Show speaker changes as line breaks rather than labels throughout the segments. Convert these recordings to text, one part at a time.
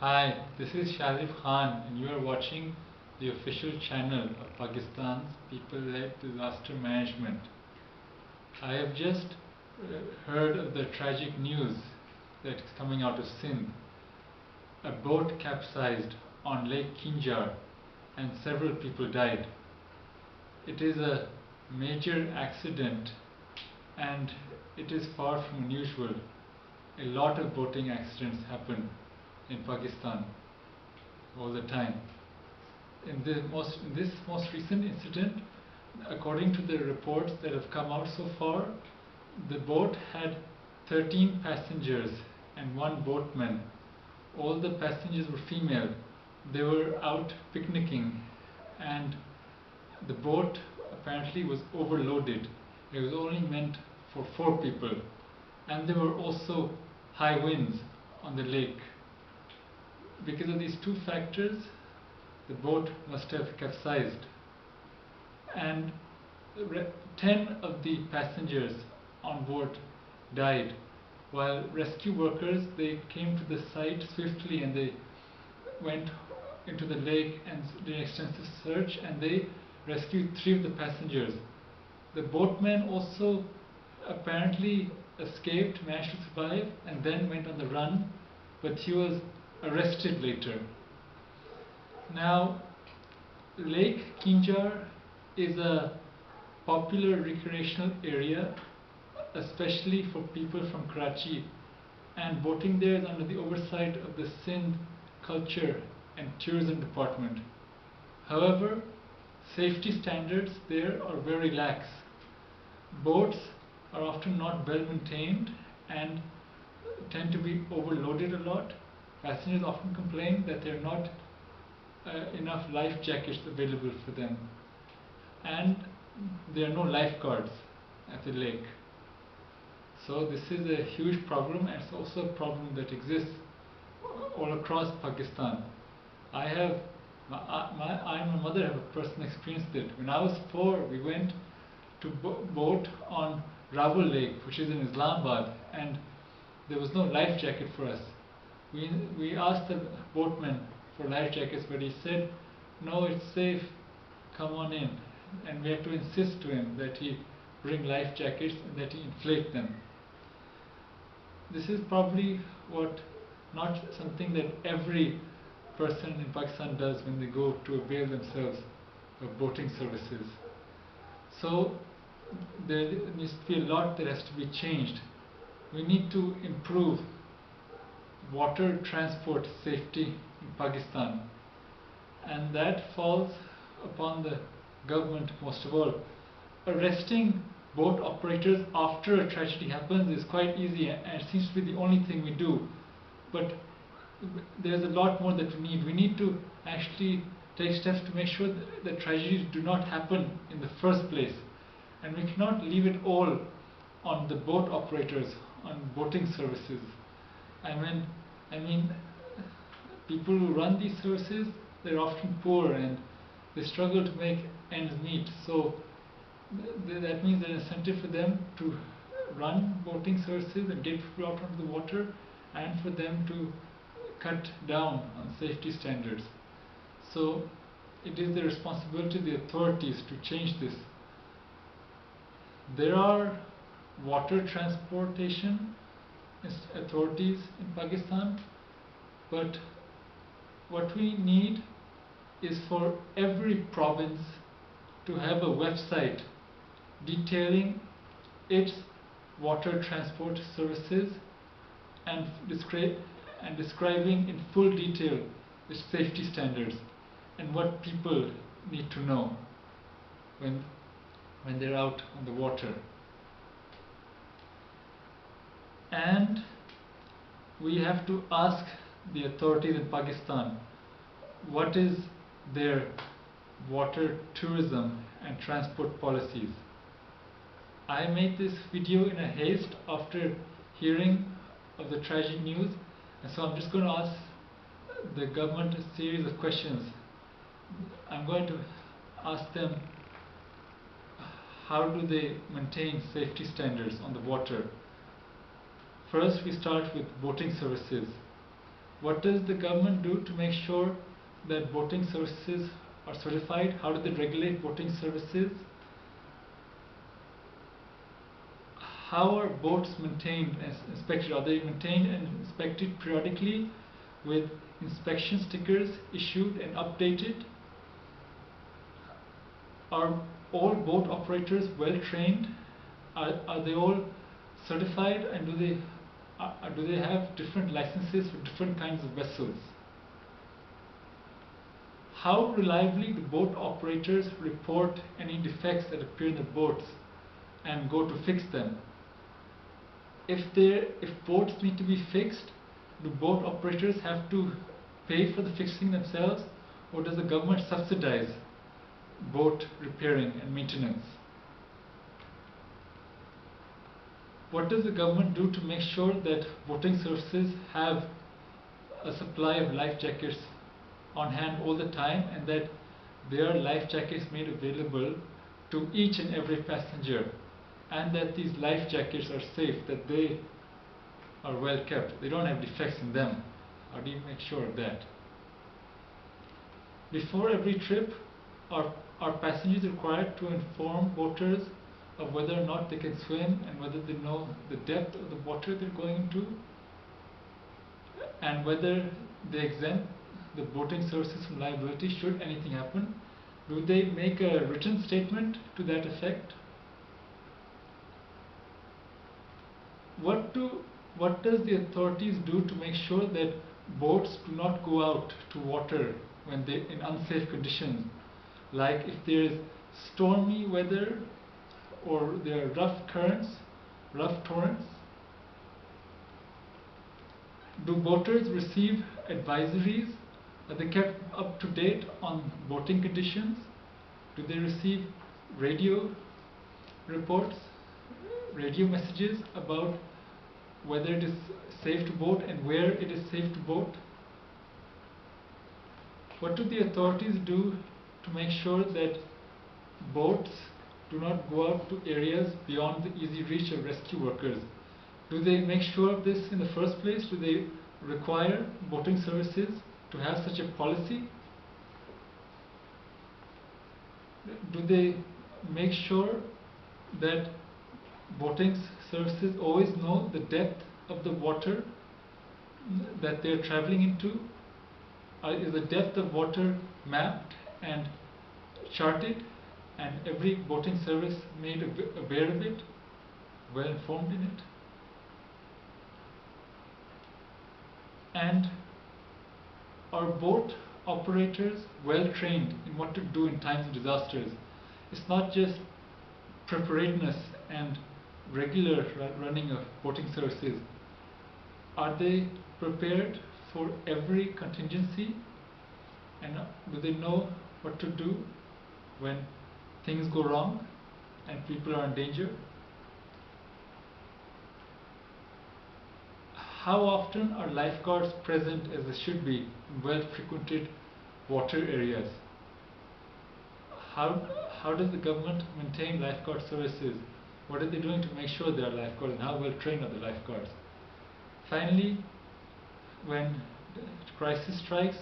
Hi, this is Shahzeb Khan and you are watching the official channel of Pakistan's People-led Disaster Management. I have just heard of the tragic news that is coming out of Sindh. A boat capsized on Lake Keenjhar and several people died. It is a major accident and it is far from unusual. A lot of boating accidents happen in Pakistan all the time. In this most recent incident, according to the reports that have come out so far, the boat had 13 passengers and one boatman. All the passengers were female. They were out picnicking and the boat apparently was overloaded. It was only meant for 4 people, and there were also high winds on the lake. Because of these two factors, the boat must have capsized, and 10 of the passengers on board died, while rescue workers, they came to the site swiftly and they went into the lake and did an extensive search, and they rescued 3 of the passengers. The boatman also apparently escaped, managed to survive, and then went on the run, but he was arrested later. Now, Lake Keenjhar is a popular recreational area, especially for people from Karachi, and boating there is under the oversight of the Sindh Culture and Tourism Department. However, safety standards there are very lax. Boats are often not well maintained and tend to be overloaded a lot. Passengers often complain that there are not enough life jackets available for them, and there are no lifeguards at the lake. So this is a huge problem, and it's also a problem that exists all across Pakistan. I and my mother have personally experienced it. When I was 4, we went to boat on Rawal Lake, which is in Islamabad, and there was no life jacket for us. We asked the boatman for life jackets, but he said, no, it's safe, come on in. And we had to insist to him that he bring life jackets and that he inflate them. This is probably not something that every person in Pakistan does when they go to avail themselves of boating services. So there needs to be a lot that has to be changed. We need to improve water transport safety in Pakistan, and that falls upon the government most of all. Arresting boat operators after a tragedy happens is quite easy, and it seems to be the only thing we do, but there's a lot more that we need. We need to actually take steps to make sure that tragedies do not happen in the first place, and we cannot leave it all on the boat operators, on boating services. I mean, people who run these services, they're often poor and they struggle to make ends meet. So that means there's an incentive for them to run boating services and get people out onto the water, and for them to cut down on safety standards. So it is the responsibility of the authorities to change this. There are water transportation authorities in Pakistan, but what we need is for every province to have a website detailing its water transport services and describing in full detail its safety standards and what people need to know when they're out on the water. And we have to ask the authorities in Pakistan, what is their water tourism and transport policies? I made this video in a haste after hearing of the tragic news, and so I'm just going to ask the government a series of questions. I'm going to ask them, how do they maintain safety standards on the water? First, we start with boating services. What does the government do to make sure that boating services are certified? How do they regulate boating services? How are boats maintained and inspected? Are they maintained and inspected periodically with inspection stickers issued and updated? Are all boat operators well trained? Are they all certified, and do they have different licenses for different kinds of vessels? How reliably do boat operators report any defects that appear in the boats and go to fix them? If boats need to be fixed, do boat operators have to pay for the fixing themselves, or does the government subsidize boat repairing and maintenance? What does the government do to make sure that boating services have a supply of life jackets on hand all the time, and that there are life jackets made available to each and every passenger, and that these life jackets are safe, that they are well kept, they don't have defects in them? How do you make sure of that? Before every trip, are passengers required to inform boaters of whether or not they can swim, and whether they know the depth of the water they're going into, and whether they exempt the boating services from liability should anything happen? Do they make a written statement to that effect? What does the authorities do to make sure that boats do not go out to water when they in unsafe conditions, like if there is stormy weather or there are rough currents, rough torrents? Do boaters receive advisories? Are they kept up to date on boating conditions? Do they receive radio reports, radio messages about whether it is safe to boat and where it is safe to boat? What do the authorities do to make sure that boats do not go out to areas beyond the easy reach of rescue workers? Do they make sure of this in the first place? Do they require boating services to have such a policy? Do they make sure that boating services always know the depth of the water that they're traveling into? Is the depth of water mapped and charted, and every boating service made aware of it, well informed in it? And are boat operators well trained in what to do in times of disasters? It's not just preparedness and regular running of boating services. Are they prepared for every contingency, and do they know what to do when things go wrong and people are in danger? How often are lifeguards present as they should be in well-frequented water areas? How does the government maintain lifeguard services? What are they doing to make sure they are lifeguards, and how well trained are the lifeguards? Finally, when the crisis strikes,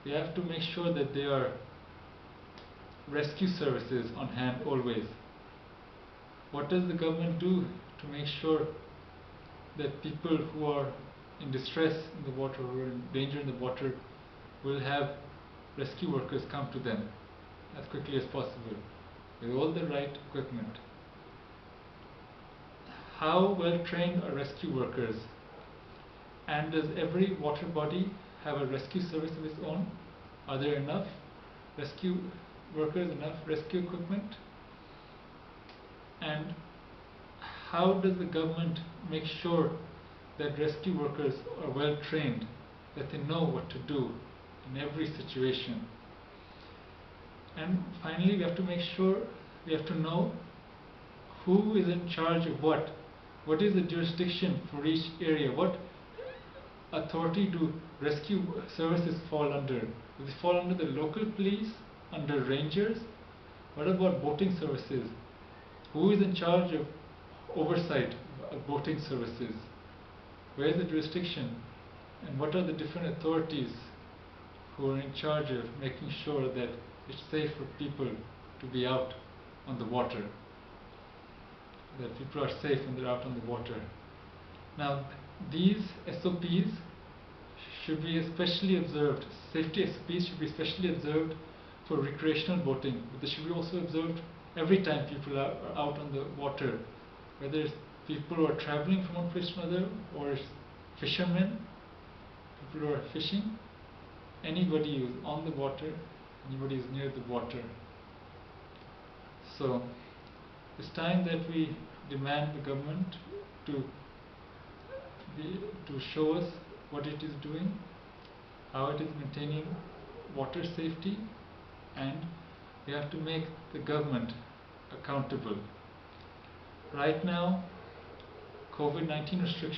they have to make sure that there are rescue services on hand always. What does the government do to make sure that people who are in distress in the water, who are in danger in the water, will have rescue workers come to them as quickly as possible with all the right equipment? How well trained are rescue workers? And does every water body have a rescue service of its own? Are there enough rescue workers, enough rescue equipment? And how does the government make sure that rescue workers are well trained, that they know what to do in every situation? And finally, we have to make sure, we have to know who is in charge of what. What is the jurisdiction for each area? What authority do rescue services fall under? Do they fall under the local police, under rangers? What about boating services? Who is in charge of oversight of boating services? Where is the jurisdiction? and what are the different authorities who are in charge of making sure that it's safe for people to be out on the water, that people are safe when they're out on the water. Now, these SOPs should be especially observed. Safety SOPs should be especially observed for recreational boating, but they should be also observed every time people are out on the water, whether it's people who are traveling from one place to another, or it's fishermen, people who are fishing, anybody who's on the water, anybody who's near the water. So it's time that we demand the government to show us what it is doing, how it is maintaining water safety, and we have to make the government accountable. Right now, COVID-19 restrictions